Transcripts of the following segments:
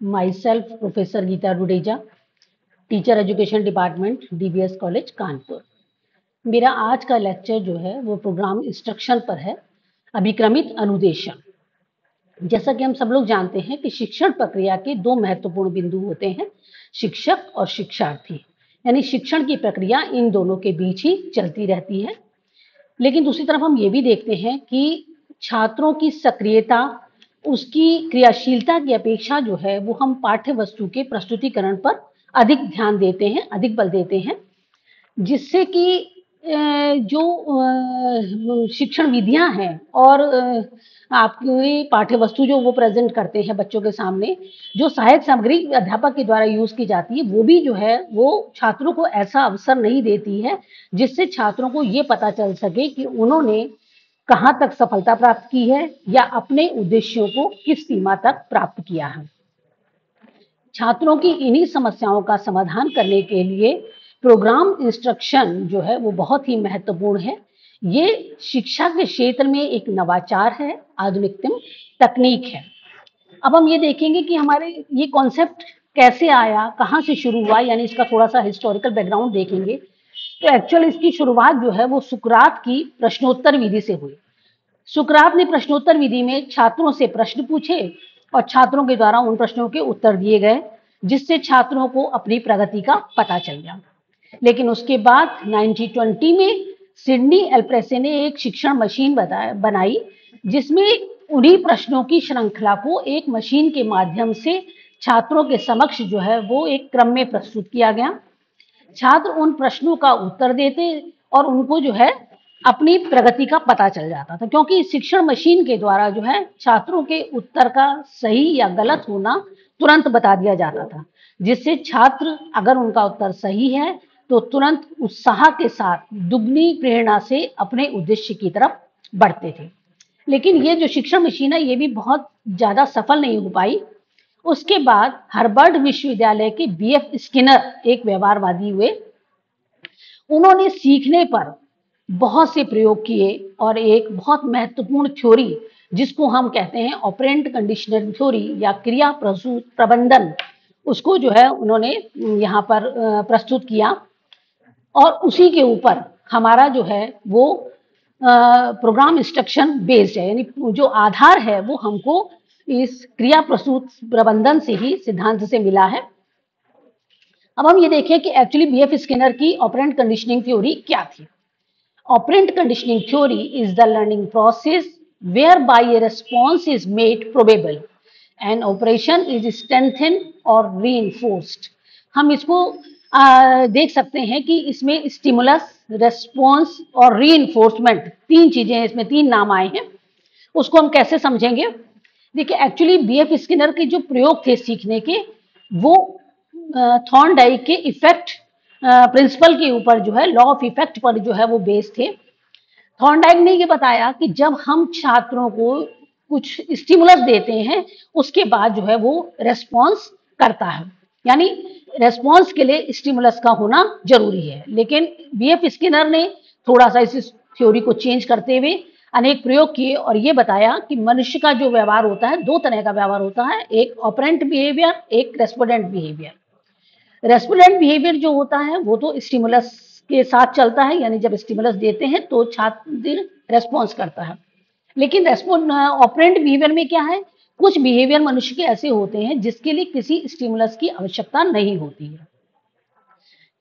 myself Professor Geeta Dudeja, teacher education department DBS college Kanpur. मेरा आज का लेक्चर जो है वो प्रोग्राम इंस्ट्रक्शन पर है, अभिक्रमित अनुदेशन। जैसा कि हम सब लोग जानते हैं कि शिक्षण प्रक्रिया के दो महत्वपूर्ण बिंदु होते हैं, शिक्षक और शिक्षार्थी। यानी शिक्षण की प्रक्रिया इन दोनों के बीच ही चलती रहती है। लेकिन दूसरी तरफ हम ये भी देखते हैं कि छात्रों की सक्रियता, उसकी क्रियाशीलता की अपेक्षा जो है वो हम पाठ्य वस्तु के प्रस्तुतिकरण पर अधिक ध्यान देते हैं, अधिक बल देते हैं, जिससे कि जो शिक्षण विधियां हैं और आपकी पाठ्य वस्तु जो वो प्रेजेंट करते हैं बच्चों के सामने, जो सहायक सामग्री अध्यापक के द्वारा यूज की जाती है, वो भी जो है वो छात्रों को ऐसा अवसर नहीं देती है जिससे छात्रों को ये पता चल सके कि उन्होंने कहाँ तक सफलता प्राप्त की है या अपने उद्देश्यों को किस सीमा तक प्राप्त किया है। छात्रों की इन्हीं समस्याओं का समाधान करने के लिए प्रोग्राम इंस्ट्रक्शन जो है वो बहुत ही महत्वपूर्ण है। ये शिक्षा के क्षेत्र में एक नवाचार है, आधुनिकतम तकनीक है। अब हम ये देखेंगे कि हमारे ये कॉन्सेप्ट कैसे आया, कहाँ से शुरू हुआ, यानी इसका थोड़ा सा हिस्टोरिकल बैकग्राउंड देखेंगे। तो एक्चुअल इसकी शुरुआत जो है वो सुकरात की प्रश्नोत्तर विधि से हुई। सुकरात ने प्रश्नोत्तर विधि में छात्रों से प्रश्न पूछे और छात्रों के द्वारा उन प्रश्नों के उत्तर दिए गए, जिससे छात्रों को अपनी प्रगति का पता चल गया। लेकिन उसके बाद 1920 में सिडनी एल्प्रेसे ने एक शिक्षण मशीन बनाई, जिसमें उन्हीं प्रश्नों की श्रृंखला को एक मशीन के माध्यम से छात्रों के समक्ष जो है वो एक क्रम में प्रस्तुत किया गया। छात्र उन प्रश्नों का उत्तर देते और उनको जो है अपनी प्रगति का पता चल जाता था, क्योंकि शिक्षण मशीन के द्वारा जो है छात्रों के उत्तर का सही या गलत होना तुरंत बता दिया जाता था, जिससे छात्र अगर उनका उत्तर सही है तो तुरंत उत्साह के साथ दुगनी प्रेरणा से अपने उद्देश्य की तरफ बढ़ते थे। लेकिन ये जो शिक्षण मशीन है ये भी बहुत ज्यादा सफल नहीं हो पाई। उसके बाद हार्वर्ड विश्वविद्यालय के बीएफ स्किनर एक व्यवहारवादी हुए। उन्होंने सीखने पर बहुत से प्रयोग किए और एक बहुत महत्वपूर्ण थ्योरी, जिसको हम कहते हैं ऑपरेंट कंडीशनर थ्योरी या क्रिया प्रसूत प्रबंधन, उसको जो है उन्होंने यहाँ पर प्रस्तुत किया। और उसी के ऊपर हमारा जो है वो प्रोग्राम इंस्ट्रक्शन बेस्ड है, यानी जो आधार है वो हमको इस क्रिया प्रसूत प्रबंधन से ही सिद्धांत से मिला है। अब हम ये देखें कि एक्चुअली बीएफ स्किनर की ऑपरेंट कंडीशनिंग थ्योरी क्या थी। Operant conditioning theory is the learning process whereby a response is made probable and operation is strengthened or reinforced। हम इसको देख सकते हैं कि इसमें स्टिमुलस, रेस्पॉन्स और रीइंफोर्समेंट तीन चीजें हैं, इसमें तीन नाम आए हैं। उसको हम कैसे समझेंगे? देखिए, एक्चुअली बीएफ स्किनर के जो प्रयोग थे सीखने के, वो थॉर्नडाइक के इफेक्ट प्रिंसिपल के ऊपर जो है, लॉ ऑफ इफेक्ट पर जो है वो बेस थे। थॉर्नडाइक ने ये बताया कि जब हम छात्रों को कुछ स्टिमुलस देते हैं उसके बाद जो है वो रेस्पॉन्स करता है, यानी रेस्पॉन्स के लिए स्टिमुलस का होना जरूरी है। लेकिन बीएफ स्किनर ने थोड़ा सा इस थ्योरी को चेंज करते हुए अनेक प्रयोग किए और ये बताया कि मनुष्य का जो व्यवहार होता है, दो तरह का व्यवहार होता है, एक ऑपरेंट बिहेवियर, एक रेस्पोंडेंट बिहेवियर। रेस्पोंडेंट बिहेवियर जो होता है वो तो स्टिमुलस के साथ चलता है, यानी जब स्टिमुलस देते हैं तो छात्र रेस्पॉन्स करता है। लेकिन ऑपरेंट बिहेवियर में क्या है, कुछ बिहेवियर मनुष्य के ऐसे होते हैं जिसके लिए किसी स्टिमुलस की आवश्यकता नहीं होती है,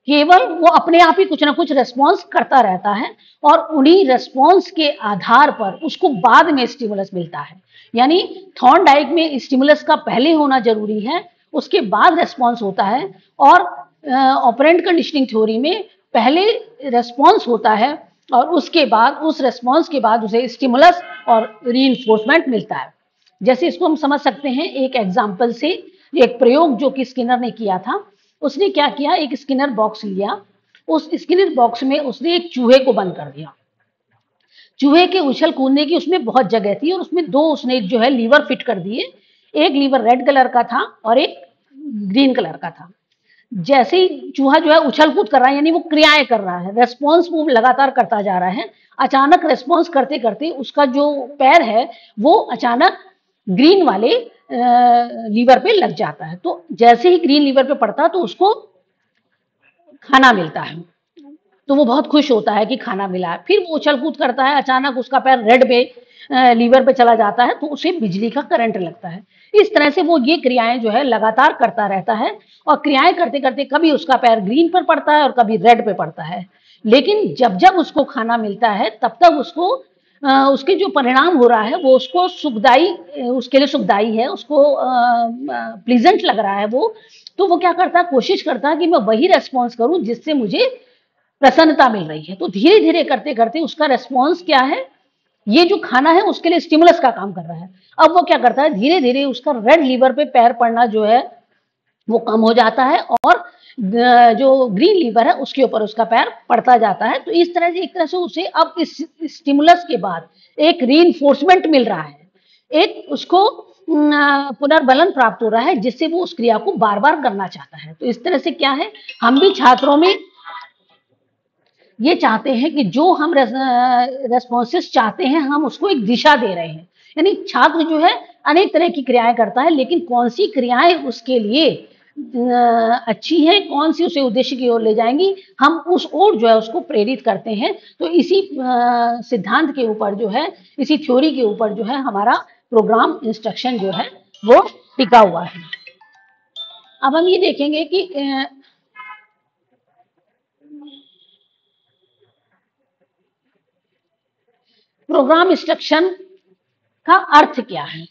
केवल वो अपने आप ही कुछ ना कुछ रेस्पॉन्स करता रहता है और उन्हीं रेस्पॉन्स के आधार पर उसको बाद में स्टिमुलस मिलता है। यानी थॉर्नडाइक में स्टिमुलस का पहले होना जरूरी है, उसके बाद रेस्पॉन्स होता है, और ऑपरेंट कंडीशनिंग थ्योरी में पहले रेस्पॉन्स होता है और उसके बाद उस रेस्पॉन्स के बाद उसे स्टिमुलस और रीइंफोर्समेंट मिलता है। जैसे इसको हम समझ सकते हैं एक एग्जाम्पल से, एक प्रयोग जो कि स्किनर ने किया था। उसने क्या किया, एक स्किनर बॉक्स लिया, उस स्किनर बॉक्स में उसने एक चूहे को बंद कर दिया। चूहे के उछल कूदने की उसमें बहुत जगह थी और उसमें दो उसने जो है लीवर फिट कर दिए, एक लीवर रेड कलर का था और एक ग्रीन कलर का था। जैसे ही चूहा जो है उछल कूद कर रहा है, यानी वो क्रियाएं कर रहा है, रेस्पॉन्स वो लगातार करता जा रहा है, अचानक रेस्पॉन्स करते करते उसका जो पैर है वो अचानक ग्रीन वाले लीवर पे लग जाता है। तो जैसे ही ग्रीन लीवर पे पड़ता है तो उसको खाना मिलता है, तो वो बहुत खुश होता है कि खाना मिला है। फिर वो उछल कूद करता है, अचानक उसका पैर रेड पे लीवर पे चला जाता है, तो उसे बिजली का करंट लगता है। इस तरह से वो ये क्रियाएं जो है लगातार करता रहता है, और क्रियाएं करते करते कभी उसका पैर ग्रीन पर पड़ता है और कभी रेड पे पड़ता है। लेकिन जब जब उसको खाना मिलता है तब तक उसको उसके जो परिणाम हो रहा है वो उसको सुखदाई, उसके लिए सुखदाई है, उसको प्लीजेंट लग रहा है वो। तो वो क्या करता है, कोशिश करता है कि मैं वही रेस्पॉन्स करूं जिससे मुझे प्रसन्नता मिल रही है। तो धीरे धीरे करते करते उसका रेस्पॉन्स क्या है, ये जो खाना है उसके लिए स्टिमुलस का काम कर रहा है। अब वो क्या करता है, धीरे धीरे उसका रेड लीवर पे पैर पड़ना जो है वो कम हो जाता है, और जो ग्रीन लीवर है उसके ऊपर उसका पैर पड़ता जाता है। तो इस तरह से एक तरह से उसे अब इस स्टिमुलस के बाद एक रीइंफोर्समेंट मिल रहा है, एक उसको पुनर्बलन प्राप्त हो रहा है, जिससे वो उस क्रिया को बार बार करना चाहता है। तो इस तरह से क्या है, हम भी छात्रों में ये चाहते हैं कि जो हम रेस्पॉन्सेस चाहते हैं हम उसको एक दिशा दे रहे हैं। यानी छात्र जो है अनेक तरह की क्रियाएं करता है, लेकिन कौन सी क्रियाएं उसके लिए अच्छी हैं, कौन सी उसे उद्देश्य की ओर ले जाएंगी, हम उस ओर जो है उसको प्रेरित करते हैं। तो इसी सिद्धांत के ऊपर जो है, इसी थ्योरी के ऊपर जो है हमारा प्रोग्राम इंस्ट्रक्शन जो है वो टिका हुआ है। अब हम ये देखेंगे कि प्रोग्राम इंस्ट्रक्शन का अर्थ क्या है।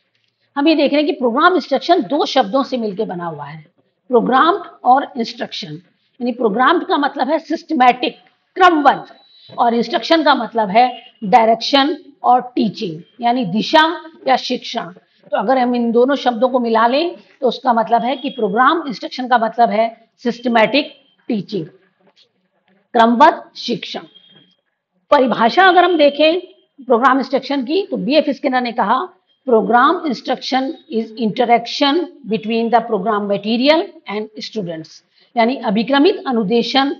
हम ये देख रहे हैं कि प्रोग्राम इंस्ट्रक्शन दो शब्दों से मिलकर बना हुआ है, प्रोग्राम्ड और इंस्ट्रक्शन। यानी प्रोग्राम्ड का मतलब है सिस्टमैटिक, क्रमबद्ध, और इंस्ट्रक्शन का मतलब है डायरेक्शन और टीचिंग, यानी दिशा या शिक्षा। तो अगर हम इन दोनों शब्दों को मिला लें तो उसका मतलब है कि प्रोग्राम इंस्ट्रक्शन का मतलब है सिस्टमैटिक टीचिंग, क्रमबद्ध शिक्षा। परिभाषा अगर हम देखें प्रोग्राम इंस्ट्रक्शन की, तो बीएफ स्किनर ने कहा programme instruction is interaction between the programme material and students. यानी अभिक्रमित अनुदेशन,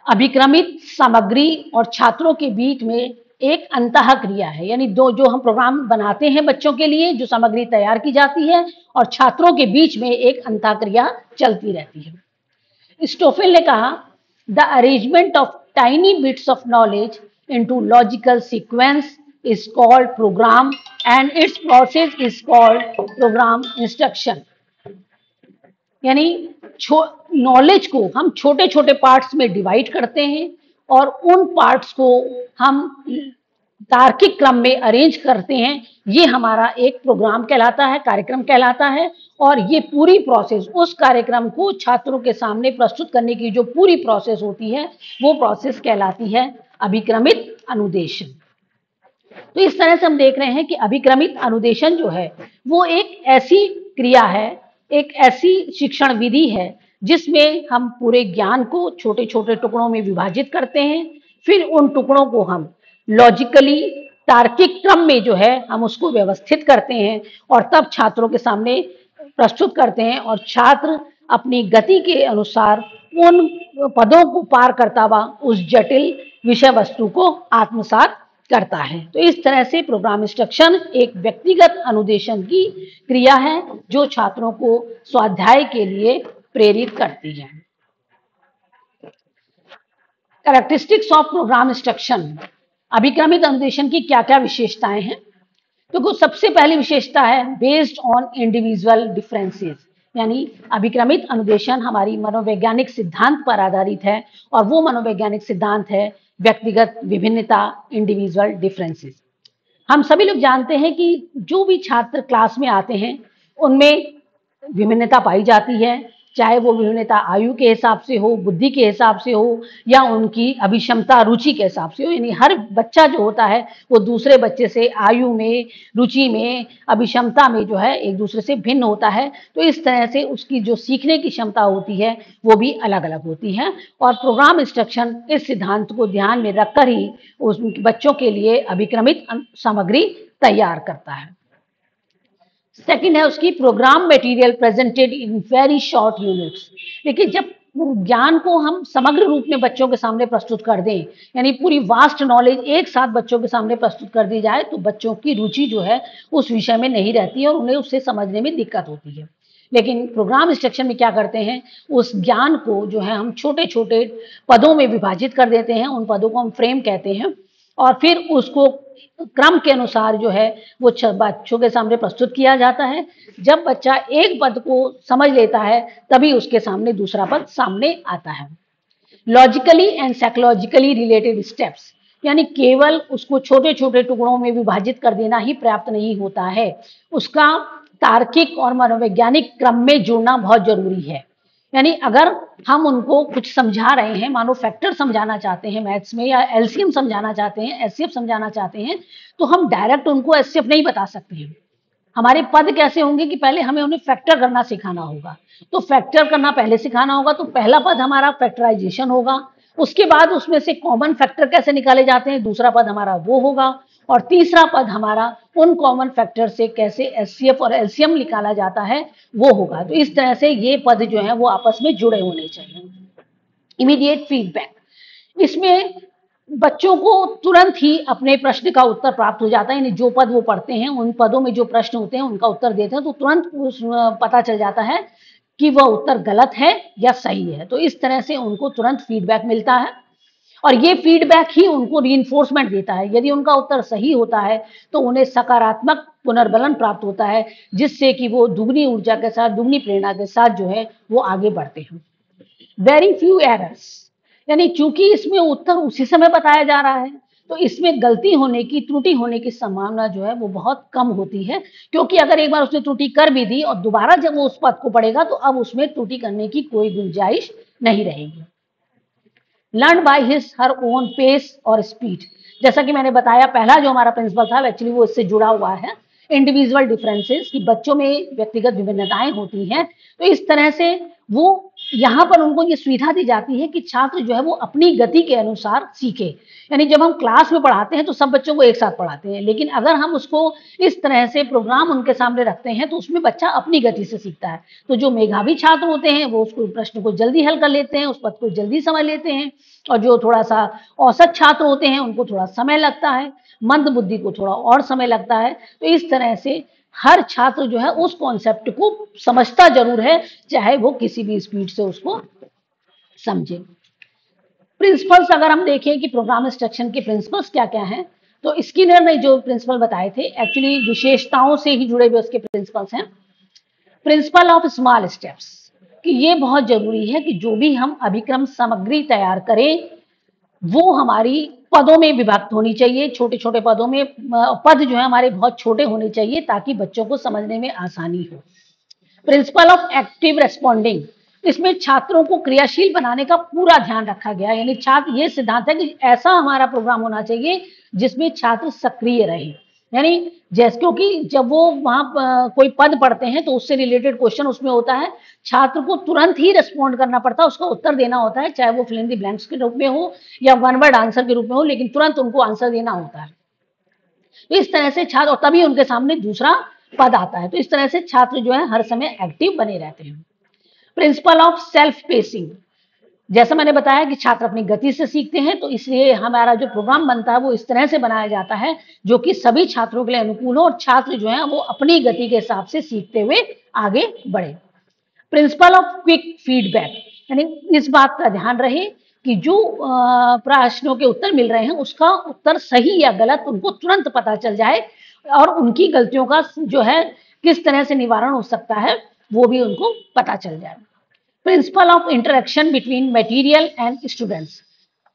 अभिक्रमित सामग्री और छात्रों के बीच में एक अंतः क्रिया है। यानी दो जो हम प्रोग्राम बनाते हैं बच्चों के लिए, जो सामग्री तैयार की जाती है, और छात्रों के बीच में एक अंतः क्रिया चलती रहती है। स्टोफेल ने कहा the arrangement of tiny bits of knowledge into logical sequence is called program and its process is called program instruction। यानी नॉलेज को हम छोटे छोटे पार्ट्स में डिवाइड करते हैं और उन पार्ट्स को हम तार्किक क्रम में अरेंज करते हैं, ये हमारा एक प्रोग्राम कहलाता है, कार्यक्रम कहलाता है। और ये पूरी प्रोसेस, उस कार्यक्रम को छात्रों के सामने प्रस्तुत करने की जो पूरी प्रोसेस होती है वो प्रोसेस कहलाती है अभिक्रमित अनुदेशन। तो इस तरह से हम देख रहे हैं कि अभिक्रमित अनुदेशन जो है वो एक ऐसी क्रिया है, एक ऐसी शिक्षण विधि है जिसमें हम पूरे ज्ञान को छोटे छोटे टुकड़ों में विभाजित करते हैं, फिर उन टुकड़ों को हम लॉजिकली, तार्किक क्रम में जो है हम उसको व्यवस्थित करते हैं और तब छात्रों के सामने प्रस्तुत करते हैं, और छात्र अपनी गति के अनुसार उन पदों को पार करता हुआ उस जटिल विषय वस्तु को आत्मसात करता है। तो इस तरह से प्रोग्राम इंस्ट्रक्शन एक व्यक्तिगत अनुदेशन की क्रिया है जो छात्रों को स्वाध्याय के लिए प्रेरित करती है। कैरेक्टरिस्टिक्स ऑफ प्रोग्राम इंस्ट्रक्शन, अभिक्रमित अनुदेशन की क्या क्या विशेषताएं हैं। तो सबसे पहली विशेषता है बेस्ड ऑन इंडिविजुअल डिफरेंसेस। यानी अभिक्रमित अनुदेशन हमारी मनोवैज्ञानिक सिद्धांत पर आधारित है, और वो मनोवैज्ञानिक सिद्धांत है व्यक्तिगत विभिन्नता, इंडिविजुअल डिफरेंसेस। हम सभी लोग जानते हैं कि जो भी छात्र क्लास में आते हैं उनमें विभिन्नता पाई जाती है, चाहे वो विभिन्नता आयु के हिसाब से हो, बुद्धि के हिसाब से हो, या उनकी अभिक्षमता रुचि के हिसाब से हो। यानी हर बच्चा जो होता है वो दूसरे बच्चे से आयु में, रुचि में, अभिक्षमता में जो है एक दूसरे से भिन्न होता है। तो इस तरह से उसकी जो सीखने की क्षमता होती है वो भी अलग अलग होती है, और प्रोग्राम इंस्ट्रक्शन इस सिद्धांत को ध्यान में रखकर ही उस बच्चों के लिए अभिक्रमित सामग्री तैयार करता है। सेकंड है उसकी programme material presented in very short units. देखिए, जब ज्ञान को हम समग्र रूप में बच्चों के सामने प्रस्तुत कर दें, यानी पूरी वास्ट नॉलेज एक साथ बच्चों के सामने प्रस्तुत कर दी जाए, तो बच्चों की रुचि जो है उस विषय में नहीं रहती है और उन्हें उससे समझने में दिक्कत होती है। लेकिन प्रोग्राम इंस्ट्रक्शन में क्या करते हैं, उस ज्ञान को जो है हम छोटे छोटे पदों में विभाजित कर देते हैं, उन पदों को हम फ्रेम कहते हैं, और फिर उसको क्रम के अनुसार जो है वो बच्चों के सामने प्रस्तुत किया जाता है। जब बच्चा एक पद को समझ लेता है तभी उसके सामने दूसरा पद सामने आता है। Logically and psychologically related steps, यानी केवल उसको छोटे छोटे टुकड़ों में विभाजित कर देना ही पर्याप्त नहीं होता है, उसका तार्किक और मनोवैज्ञानिक क्रम में जुड़ना बहुत जरूरी है। यानी अगर हम उनको कुछ समझा रहे हैं, मानो फैक्टर समझाना चाहते हैं मैथ्स में, या एलसीएम समझाना चाहते हैं, एचसीएफ समझाना चाहते हैं, तो हम डायरेक्ट उनको एचसीएफ नहीं बता सकते हैं। हमारे पद कैसे होंगे कि पहले हमें उन्हें फैक्टर करना सिखाना होगा। तो फैक्टर करना पहले सिखाना होगा, तो पहला पद हमारा फैक्टराइजेशन होगा, उसके बाद उसमें से कॉमन फैक्टर कैसे निकाले जाते हैं, दूसरा पद हमारा वो होगा, और तीसरा पद हमारा उन कॉमन फैक्टर से कैसे एचसीएफ और एलसीएम निकाला जाता है वो होगा। तो इस तरह से ये पद जो है वो आपस में जुड़े होने चाहिए। इमीडिएट फीडबैक, इसमें बच्चों को तुरंत ही अपने प्रश्न का उत्तर प्राप्त हो जाता है, यानी जो पद वो पढ़ते हैं उन पदों में जो प्रश्न होते हैं उनका उत्तर देते हैं तो तुरंत पता चल जाता है कि वह उत्तर गलत है या सही है। तो इस तरह से उनको तुरंत फीडबैक मिलता है और ये फीडबैक ही उनको रीइंफोर्समेंट देता है। यदि उनका उत्तर सही होता है तो उन्हें सकारात्मक पुनर्बलन प्राप्त होता है, जिससे कि वो दुगनी ऊर्जा के साथ, दुगनी प्रेरणा के साथ जो है वो आगे बढ़ते हैं। वेरी फ्यू एरर्स, यानी चूंकि इसमें उत्तर उसी समय बताया जा रहा है तो इसमें गलती होने की, त्रुटि होने की संभावना जो है वो बहुत कम होती है, क्योंकि अगर एक बार उसने त्रुटि कर भी दी और दोबारा जब वो उस पद को पढ़ेगा तो अब उसमें त्रुटि करने की कोई गुंजाइश नहीं रहेगी। Learn by his her own pace और स्पीड, जैसा कि मैंने बताया पहला जो हमारा प्रिंसिपल था एक्चुअली वो इससे जुड़ा हुआ है। इंडिविजुअल डिफरेंसेस, कि बच्चों में व्यक्तिगत विभिन्नताएं होती हैं, तो इस तरह से वो यहाँ पर उनको ये सुविधा दी जाती है कि छात्र जो है वो अपनी गति के अनुसार सीखे। यानी जब हम क्लास में पढ़ाते हैं तो सब बच्चों को एक साथ पढ़ाते हैं, लेकिन अगर हम उसको इस तरह से प्रोग्राम उनके सामने रखते हैं तो उसमें बच्चा अपनी गति से सीखता है। तो जो मेधावी छात्र होते हैं वो उसको प्रश्न को जल्दी हल कर लेते हैं, उस पद को जल्दी समझ लेते हैं, और जो थोड़ा सा औसत छात्र होते हैं उनको थोड़ा समय लगता है, मंद बुद्धि को थोड़ा और समय लगता है। तो इस तरह से हर छात्र जो है उस कॉन्सेप्ट को समझता जरूर है, चाहे वो किसी भी स्पीड से उसको समझे। प्रिंसिपल्स अगर हम देखें कि प्रोग्राम इंस्ट्रक्शन के प्रिंसिपल्स क्या क्या हैं, तो स्किनर ने जो प्रिंसिपल बताए थे एक्चुअली विशेषताओं से ही जुड़े हुए उसके प्रिंसिपल्स हैं। प्रिंसिपल ऑफ स्मॉल स्टेप्स, कि ये बहुत जरूरी है कि जो भी हम अभिक्रम सामग्री तैयार करें वो हमारी पदों में विभक्त होनी चाहिए, छोटे छोटे पदों में, पद जो है हमारे बहुत छोटे होने चाहिए ताकि बच्चों को समझने में आसानी हो। प्रिंसिपल ऑफ एक्टिव रेस्पॉन्डिंग, इसमें छात्रों को क्रियाशील बनाने का पूरा ध्यान रखा गया है, यानी छात्र, ये सिद्धांत है कि ऐसा हमारा प्रोग्राम होना चाहिए जिसमें छात्र सक्रिय रहे। यानी जैसे, क्योंकि जब वो वहां कोई पद पढ़ते हैं तो उससे रिलेटेड क्वेश्चन उसमें होता है, छात्र को तुरंत ही रिस्पॉन्ड करना पड़ता है, उसका उत्तर देना होता है, चाहे वो फिल इन द ब्लैंक्स के रूप में हो या वन वर्ड आंसर के रूप में हो, लेकिन तुरंत उनको आंसर देना होता है। इस तरह से छात्र, और तभी उनके सामने दूसरा पद आता है। तो इस तरह से छात्र जो है हर समय एक्टिव बने रहते हैं। प्रिंसिपल ऑफ सेल्फ पेसिंग, जैसा मैंने बताया कि छात्र अपनी गति से सीखते हैं, तो इसलिए हमारा जो प्रोग्राम बनता है वो इस तरह से बनाया जाता है जो कि सभी छात्रों के लिए अनुकूल हो और छात्र जो है वो अपनी गति के हिसाब से सीखते हुए आगे बढ़े। प्रिंसिपल ऑफ क्विक फीडबैक, यानी इस बात का ध्यान रहे कि जो प्रश्नों के उत्तर मिल रहे हैं उसका उत्तर सही या गलत उनको तुरंत पता चल जाए और उनकी गलतियों का जो है किस तरह से निवारण हो सकता है वो भी उनको पता चल जाए। Principle of interaction between material and students,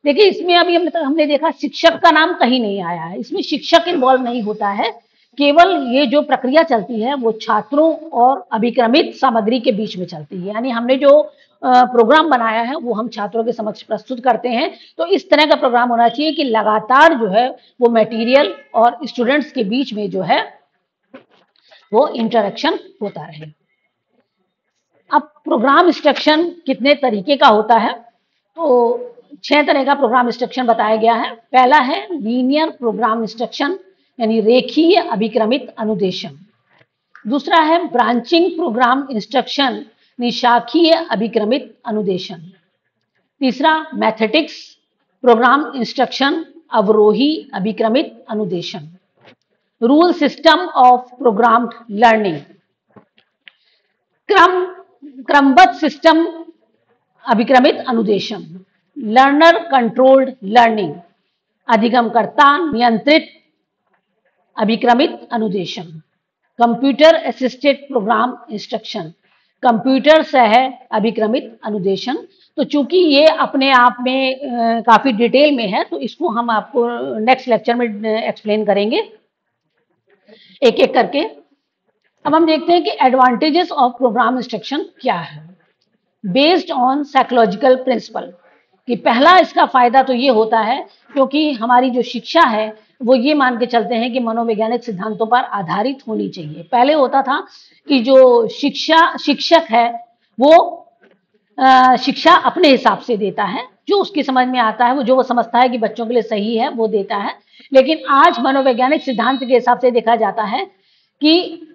देखिए इसमें अभी हमने देखा शिक्षक का नाम कहीं नहीं आया है, इसमें शिक्षक इन्वॉल्व नहीं होता है, केवल ये जो प्रक्रिया चलती है वो छात्रों और अभिक्रमित सामग्री के बीच में चलती है। यानी हमने जो प्रोग्राम बनाया है वो हम छात्रों के समक्ष प्रस्तुत करते हैं। तो इस तरह का प्रोग्राम होना चाहिए कि लगातार जो है वो मटेरियल और स्टूडेंट्स के बीच में जो है वो इंटरेक्शन होता रहे। अब प्रोग्राम इंस्ट्रक्शन कितने तरीके का होता है, तो 6 तरह का प्रोग्राम इंस्ट्रक्शन बताया गया है। पहला है लीनियर प्रोग्राम इंस्ट्रक्शन, यानी रेखीय अभिक्रमित अनुदेशन। दूसरा है ब्रांचिंग प्रोग्राम इंस्ट्रक्शन, निशाखीय अभिक्रमित अनुदेशन। तीसरा मैथेटिक्स, प्रोग्राम इंस्ट्रक्शन, अवरोही अभिक्रमित अनुदेशन। Rule system of programmed learning, क्रमबद्ध सिस्टम अभिक्रमित अनुदेशन। लर्नर कंट्रोल्ड लर्निंग, अधिगमकर्ता नियंत्रित अभिक्रमित अनुदेशन। Computer assisted program instruction, computer सह अभिक्रमित अनुदेशन। तो चूंकि ये अपने आप में काफी डिटेल में है, तो इसको हम आपको नेक्स्ट लेक्चर में एक्सप्लेन करेंगे एक एक करके। अब हम देखते हैं कि एडवांटेजेस ऑफ प्रोग्राम इंस्ट्रक्शन क्या है। बेस्ड ऑन साइकोलॉजिकल प्रिंसिपल, कि पहला इसका फायदा तो ये होता है क्योंकि हमारी जो शिक्षा है वो ये मान के चलते हैं कि मनोवैज्ञानिक सिद्धांतों पर आधारित होनी चाहिए। पहले होता था कि जो शिक्षक है वो शिक्षा अपने हिसाब से देता है, जो उसकी समझ में आता है, वो समझता है कि बच्चों के लिए सही है वो देता है। लेकिन आज मनोवैज्ञानिक सिद्धांत के हिसाब से देखा जाता है कि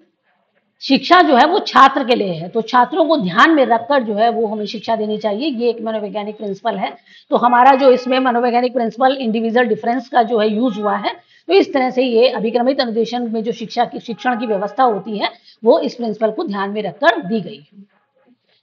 शिक्षा जो है वो छात्र के लिए है, तो छात्रों को ध्यान में रखकर जो है वो हमें शिक्षा देनी चाहिए। ये एक मनोवैज्ञानिक प्रिंसिपल है। तो हमारा जो इसमें मनोवैज्ञानिक प्रिंसिपल इंडिविजुअल डिफरेंस का जो है यूज हुआ है, तो इस तरह से ये अभिक्रमित अनुदेशन में जो शिक्षण की व्यवस्था होती है वो इस प्रिंसिपल को ध्यान में रखकर दी गई है।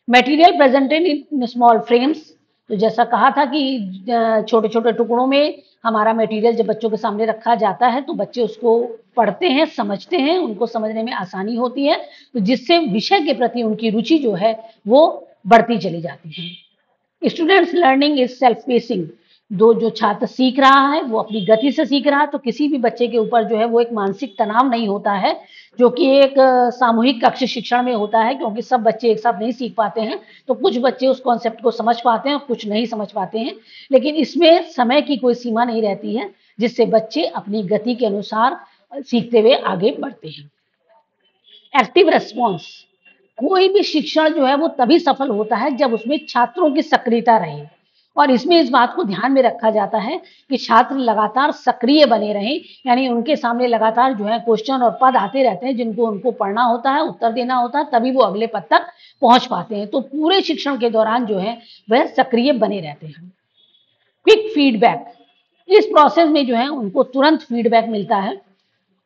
Material presented in small frames, तो जैसा कहा था कि छोटे छोटे टुकड़ों में हमारा मटेरियल जब बच्चों के सामने रखा जाता है तो बच्चे उसको पढ़ते हैं, समझते हैं, उनको समझने में आसानी होती है, तो जिससे विषय के प्रति उनकी रुचि जो है वो बढ़ती चली जाती है। Students learning is self pacing, जो छात्र सीख रहा है वो अपनी गति से सीख रहा है, तो किसी भी बच्चे के ऊपर जो है वो एक मानसिक तनाव नहीं होता है, जो कि एक सामूहिक कक्ष शिक्षण में होता है, क्योंकि सब बच्चे एक साथ नहीं सीख पाते हैं। तो कुछ बच्चे उस कॉन्सेप्ट को समझ पाते हैं और कुछ नहीं समझ पाते हैं, लेकिन इसमें समय की कोई सीमा नहीं रहती है, जिससे बच्चे अपनी गति के अनुसार सीखते हुए आगे बढ़ते हैं। एक्टिव रेस्पॉन्स, कोई भी शिक्षण जो है वो तभी सफल होता है जब उसमें छात्रों की सक्रियता रहे, और इसमें इस बात को ध्यान में रखा जाता है कि छात्र लगातार सक्रिय बने रहें, यानी उनके सामने लगातार जो है क्वेश्चन और पद आते रहते हैं जिनको उनको पढ़ना होता है, उत्तर देना होता है, तभी वो अगले पद तक पहुंच पाते हैं। तो पूरे शिक्षण के दौरान जो है वह सक्रिय बने रहते हैं। क्विक फीडबैक, इस प्रोसेस में जो है उनको तुरंत फीडबैक मिलता है,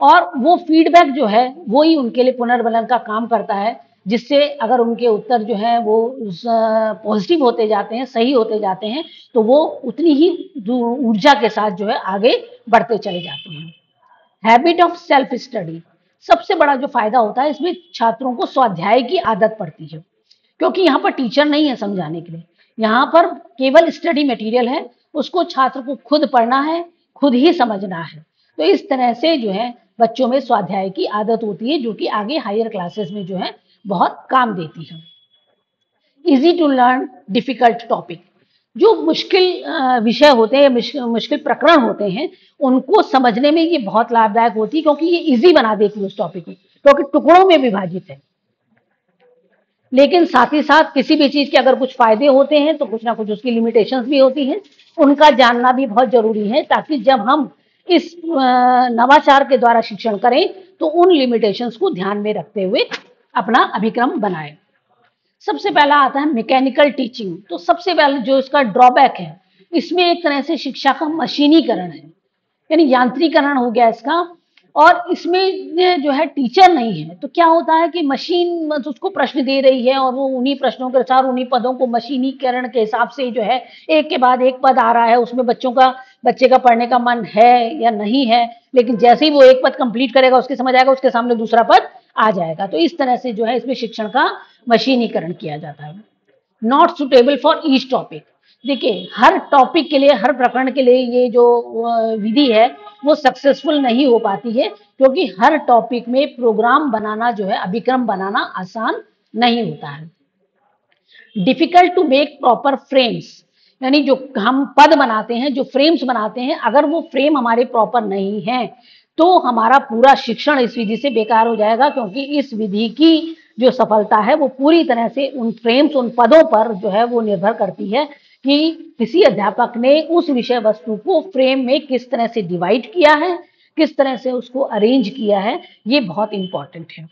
और वो फीडबैक जो है वो ही उनके लिए पुनर्बलन का काम करता है, जिससे अगर उनके उत्तर जो है वो पॉजिटिव होते जाते हैं, सही होते जाते हैं, तो वो उतनी ही ऊर्जा के साथ जो है आगे बढ़ते चले जाते हैं। हैबिट ऑफ सेल्फ स्टडी, सबसे बड़ा जो फायदा होता है इसमें छात्रों को स्वाध्याय की आदत पड़ती है, क्योंकि यहाँ पर टीचर नहीं है समझाने के लिए, यहाँ पर केवल स्टडी मटेरियल है, उसको छात्र को खुद पढ़ना है, खुद ही समझना है। तो इस तरह से जो है बच्चों में स्वाध्याय की आदत होती है, जो कि आगे हायर क्लासेस में जो है बहुत काम देती है। Easy to learn difficult topic, जो मुश्किल विषय होते हैं, मुश्किल प्रकरण होते हैं, उनको समझने में ये बहुत लाभदायक होती है, क्योंकि ये इजी बना देती है उस टॉपिक को, क्योंकि टुकड़ों में विभाजित है। लेकिन साथ ही साथ किसी भी चीज के अगर कुछ फायदे होते हैं तो कुछ ना कुछ उसकी लिमिटेशंस भी होती हैं, उनका जानना भी बहुत जरूरी है, ताकि जब हम इस नवाचार के द्वारा शिक्षण करें तो उन लिमिटेशंस को ध्यान में रखते हुए अपना अभिक्रम बनाए। सबसे पहला आता है मैकेनिकल टीचिंग। तो सबसे पहले जो इसका ड्रॉबैक है, इसमें एक तरह से शिक्षा का मशीनीकरण है, यानी यांत्रिकरण हो गया इसका, और इसमें जो है टीचर नहीं है। तो क्या होता है कि मशीन उसको प्रश्न दे रही है और वो उन्हीं प्रश्नों के अनुसार उन्हीं पदों को मशीनीकरण के हिसाब से जो है एक के बाद एक पद आ रहा है, उसमें बच्चे का पढ़ने का मन है या नहीं है, लेकिन जैसे ही वो एक पद कंप्लीट करेगा उसके समझ आएगा, उसके सामने दूसरा पद आ जाएगा। तो इस तरह से जो है इसमें शिक्षण का मशीनीकरण किया जाता है। Not suitable for each topic, देखिए हर टॉपिक के लिए, हर प्रकरण के लिए ये जो विधि है वो सक्सेसफुल नहीं हो पाती है, क्योंकि हर टॉपिक में प्रोग्राम बनाना जो है, अभिक्रम बनाना आसान नहीं होता है। Difficult to make proper frames, यानी जो हम पद बनाते हैं, जो फ्रेम्स बनाते हैं, अगर वो फ्रेम हमारे प्रॉपर नहीं है तो हमारा पूरा शिक्षण इस विधि से बेकार हो जाएगा, क्योंकि इस विधि की जो सफलता है वो पूरी तरह से उन फ्रेम्स, उन पदों पर जो है वो निर्भर करती है कि किसी अध्यापक ने उस विषय वस्तु को फ्रेम में किस तरह से डिवाइड किया है, किस तरह से उसको अरेंज किया है, ये बहुत इंपॉर्टेंट है।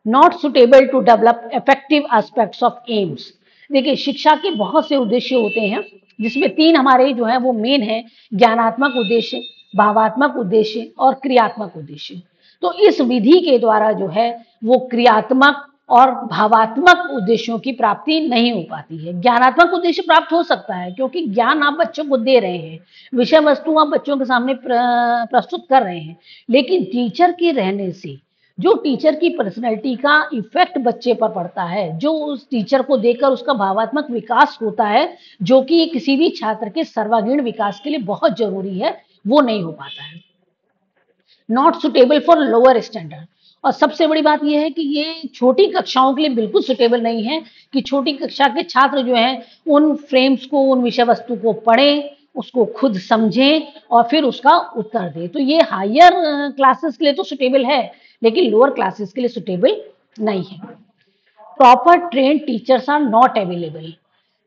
Not suitable to develop effective aspects of aims. देखिए, शिक्षा के बहुत से उद्देश्य होते हैं, जिसमें तीन हमारे जो है वो मेन है: ज्ञानात्मक उद्देश्य, भावात्मक उद्देश्य और क्रियात्मक उद्देश्य। तो इस विधि के द्वारा जो है वो क्रियात्मक और भावात्मक उद्देश्यों की प्राप्ति नहीं हो पाती है। ज्ञानात्मक उद्देश्य प्राप्त हो सकता है, क्योंकि ज्ञान आप बच्चों को दे रहे हैं, विषय वस्तु आप बच्चों के सामने प्रस्तुत कर रहे हैं, लेकिन टीचर के रहने से जो टीचर की पर्सनैलिटी का इफेक्ट बच्चे पर पड़ता है, जो उस टीचर को देखकर उसका भावात्मक विकास होता है, जो कि किसी भी छात्र के सर्वांगीण विकास के लिए बहुत जरूरी है, वो नहीं हो पाता है। Not suitable for lower standard. और सबसे बड़ी बात यह है कि ये छोटी कक्षाओं के लिए बिल्कुल सुटेबल नहीं है, कि छोटी कक्षा के छात्र जो हैं उन फ्रेम्स को, उन विषय वस्तु को पढ़ें, उसको खुद समझें और फिर उसका उत्तर दें। तो ये हायर क्लासेस के लिए तो सुटेबल है, लेकिन लोअर क्लासेस के लिए सुटेबल नहीं है। Proper train teachers are not available.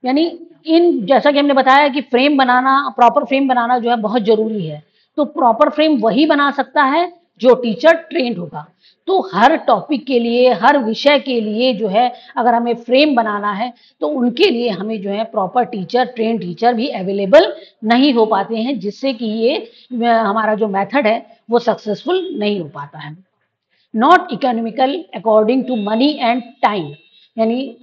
यानी इन, जैसा कि हमने बताया कि फ्रेम बनाना, प्रॉपर फ्रेम बनाना जो है बहुत जरूरी है। तो प्रॉपर फ्रेम वही बना सकता है जो टीचर ट्रेंड होगा। तो हर टॉपिक के लिए, हर विषय के लिए जो है अगर हमें फ्रेम बनाना है, तो उनके लिए हमें जो है प्रॉपर टीचर, ट्रेन टीचर भी अवेलेबल नहीं हो पाते हैं, जिससे कि ये हमारा जो मेथड है वो सक्सेसफुल नहीं हो पाता है। Not economical according to money and time. यानी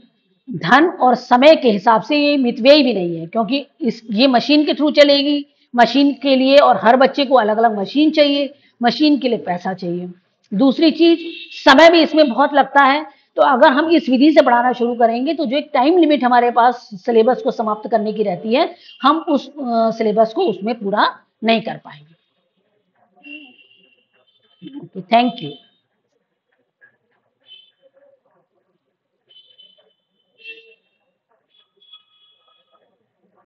धन और समय के हिसाब से ये मितव्ययी भी नहीं है, क्योंकि ये मशीन के थ्रू चलेगी, मशीन के लिए और हर बच्चे को अलग अलग मशीन चाहिए, मशीन के लिए पैसा चाहिए। दूसरी चीज, समय भी इसमें बहुत लगता है। तो अगर हम इस विधि से पढ़ाना शुरू करेंगे तो जो एक टाइम लिमिट हमारे पास सिलेबस को समाप्त करने की रहती है, हम उस सिलेबस को उसमें पूरा नहीं कर पाएंगे। Thank you.